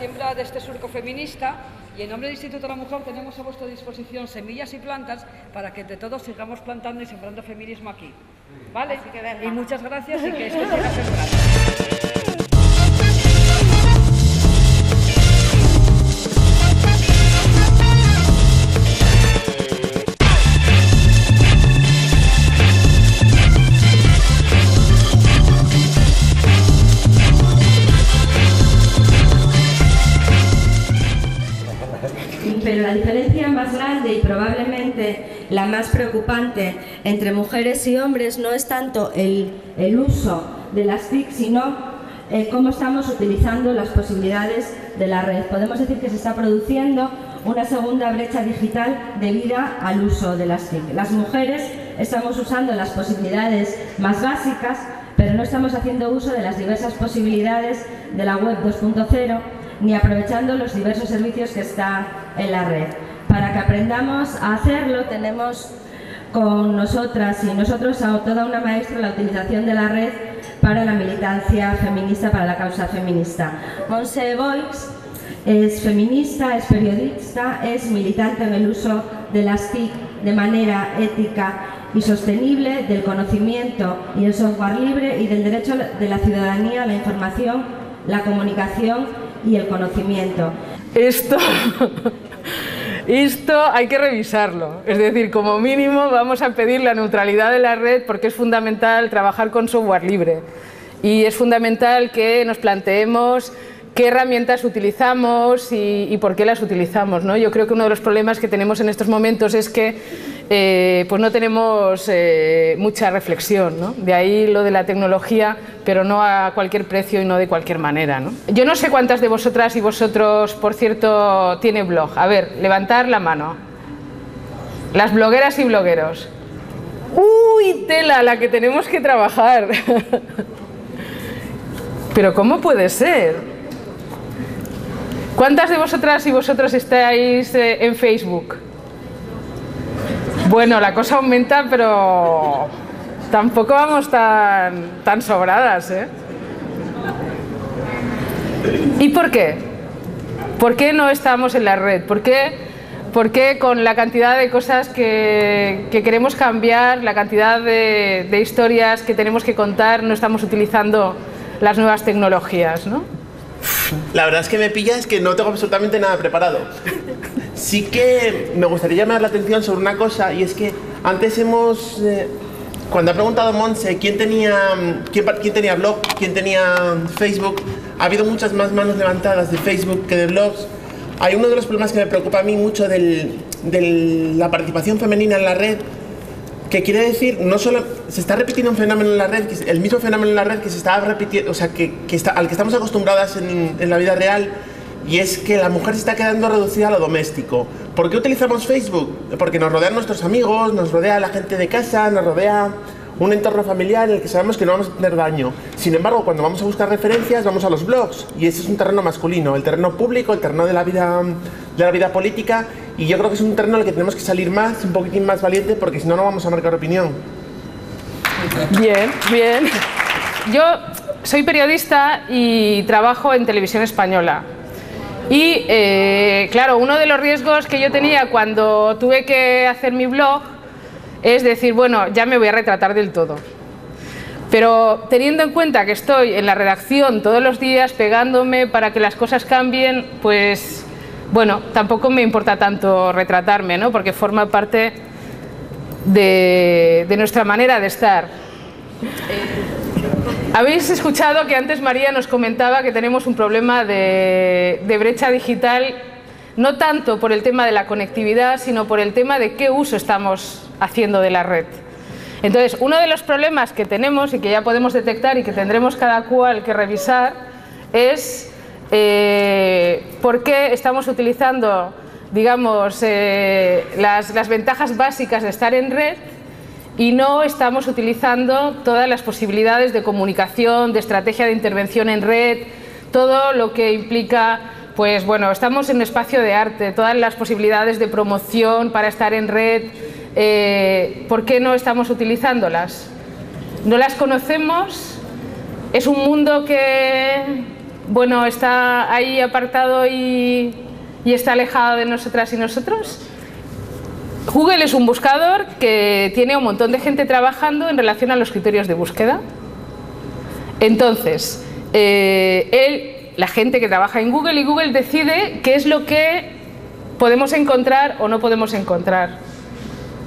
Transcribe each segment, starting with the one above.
siembra de este surco feminista, y en nombre del Instituto de la Mujer tenemos a vuestra disposición semillas y plantas para que entre todos sigamos plantando y sembrando feminismo aquí. ¿Vale? Y muchas gracias y que esto siga sembrando. Pero la diferencia más grande y probablemente la más preocupante entre mujeres y hombres no es tanto el uso de las TIC, sino cómo estamos utilizando las posibilidades de la red. Podemos decir que se está produciendo una segunda brecha digital debido al uso de las TIC. Las mujeres estamos usando las posibilidades más básicas, pero no estamos haciendo uso de las diversas posibilidades de la web 2.0, ni aprovechando los diversos servicios que está en la red. Para que aprendamos a hacerlo, tenemos con nosotras y nosotros a toda una maestra en la utilización de la red para la militancia feminista, para la causa feminista. Montse Boix es feminista, es periodista, es militante en el uso de las TIC de manera ética y sostenible, del conocimiento y el software libre y del derecho de la ciudadanía a la información, la comunicación y el conocimiento. Esto hay que revisarlo, es decir, como mínimo vamos a pedir la neutralidad de la red porque es fundamental trabajar con software libre y es fundamental que nos planteemos qué herramientas utilizamos y por qué las utilizamos, ¿no? Yo creo que uno de los problemas que tenemos en estos momentos es que pues no tenemos mucha reflexión, ¿no? De ahí lo de la tecnología, pero no a cualquier precio y no de cualquier manera, ¿no? Yo no sé cuántas de vosotras y vosotros, por cierto, tiene blog. A ver, levantar la mano. Las blogueras y blogueros. ¡Uy, tela, la que tenemos que trabajar! Pero ¿cómo puede ser? ¿Cuántas de vosotras y vosotros estáis en Facebook? Bueno, la cosa aumenta, pero tampoco vamos tan sobradas, ¿eh? ¿Y por qué? ¿Por qué no estamos en la red? ¿Por qué con la cantidad de cosas que queremos cambiar, la cantidad de historias que tenemos que contar, no estamos utilizando las nuevas tecnologías, ¿no? La verdad es que me pillas que no tengo absolutamente nada preparado. Sí que me gustaría llamar la atención sobre una cosa, y es que antes cuando ha preguntado Montse quién tenía blog, quién tenía Facebook, ha habido muchas más manos levantadas de Facebook que de blogs. Hay uno de los problemas que me preocupa a mí mucho de la participación femenina en la red, que quiere decir, no solo se está repitiendo un fenómeno en la red, el mismo fenómeno en la red que se está repitiendo, o sea, al que estamos acostumbradas en la vida real, y es que la mujer se está quedando reducida a lo doméstico. ¿Por qué utilizamos Facebook? Porque nos rodean nuestros amigos, nos rodea la gente de casa, nos rodea un entorno familiar en el que sabemos que no vamos a tener daño. Sin embargo, cuando vamos a buscar referencias, vamos a los blogs, y ese es un terreno masculino, el terreno público, el terreno de la vida política, y yo creo que es un terreno en el que tenemos que salir más, un poquitín más valiente, porque si no, no vamos a marcar opinión. Bien, bien. Yo soy periodista y trabajo en Televisión Española. Y claro, uno de los riesgos que yo tenía cuando tuve que hacer mi blog es decir, bueno, ya me voy a retratar del todo. Pero teniendo en cuenta que estoy en la redacción todos los días pegándome para que las cosas cambien, pues bueno, tampoco me importa tanto retratarme, ¿no? Porque forma parte de nuestra manera de estar. Habéis escuchado que antes María nos comentaba que tenemos un problema de brecha digital, no tanto por el tema de la conectividad, sino por el tema de qué uso estamos haciendo de la red. Entonces, uno de los problemas que tenemos y que ya podemos detectar y que tendremos cada cual que revisar es por qué estamos utilizando, digamos, las ventajas básicas de estar en red y no estamos utilizando todas las posibilidades de comunicación, de estrategia de intervención en red, todo lo que implica, pues bueno, estamos en un espacio de arte, todas las posibilidades de promoción para estar en red, ¿por qué no estamos utilizándolas? No las conocemos, es un mundo que bueno, está ahí apartado y está alejado de nosotras y nosotros. Google es un buscador que tiene un montón de gente trabajando en relación a los criterios de búsqueda. Entonces, la gente que trabaja en Google, y Google decide qué es lo que podemos encontrar o no podemos encontrar.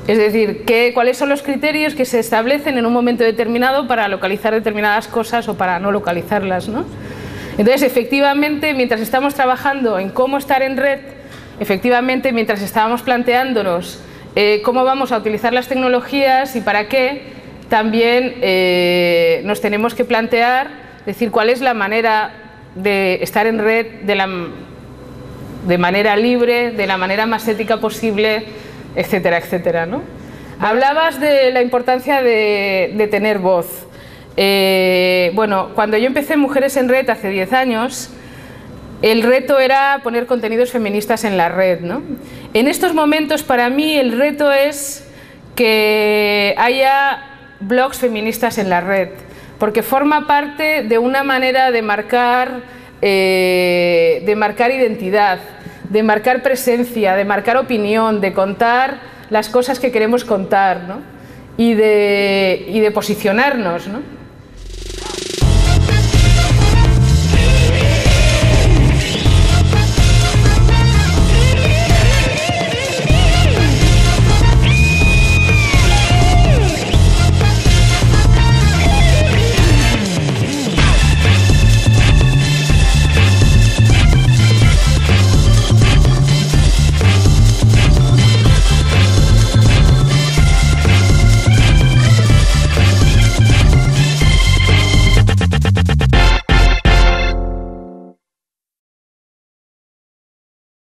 Es decir, cuáles son los criterios que se establecen en un momento determinado para localizar determinadas cosas o para no localizarlas, ¿no? Entonces, efectivamente, mientras estamos trabajando en cómo estar en red, efectivamente, mientras estábamos planteándonos cómo vamos a utilizar las tecnologías y para qué, también nos tenemos que plantear, decir, cuál es la manera de estar en red de manera libre, de la manera más ética posible, etcétera, etcétera, ¿no? Hablabas de la importancia de tener voz. Bueno, cuando yo empecé Mujeres en Red hace 10 años, el reto era poner contenidos feministas en la red, ¿no? En estos momentos, para mí, el reto es que haya blogs feministas en la red, porque forma parte de una manera de marcar identidad, de marcar presencia, de marcar opinión, de contar las cosas que queremos contar, ¿no? y de posicionarnos, ¿no?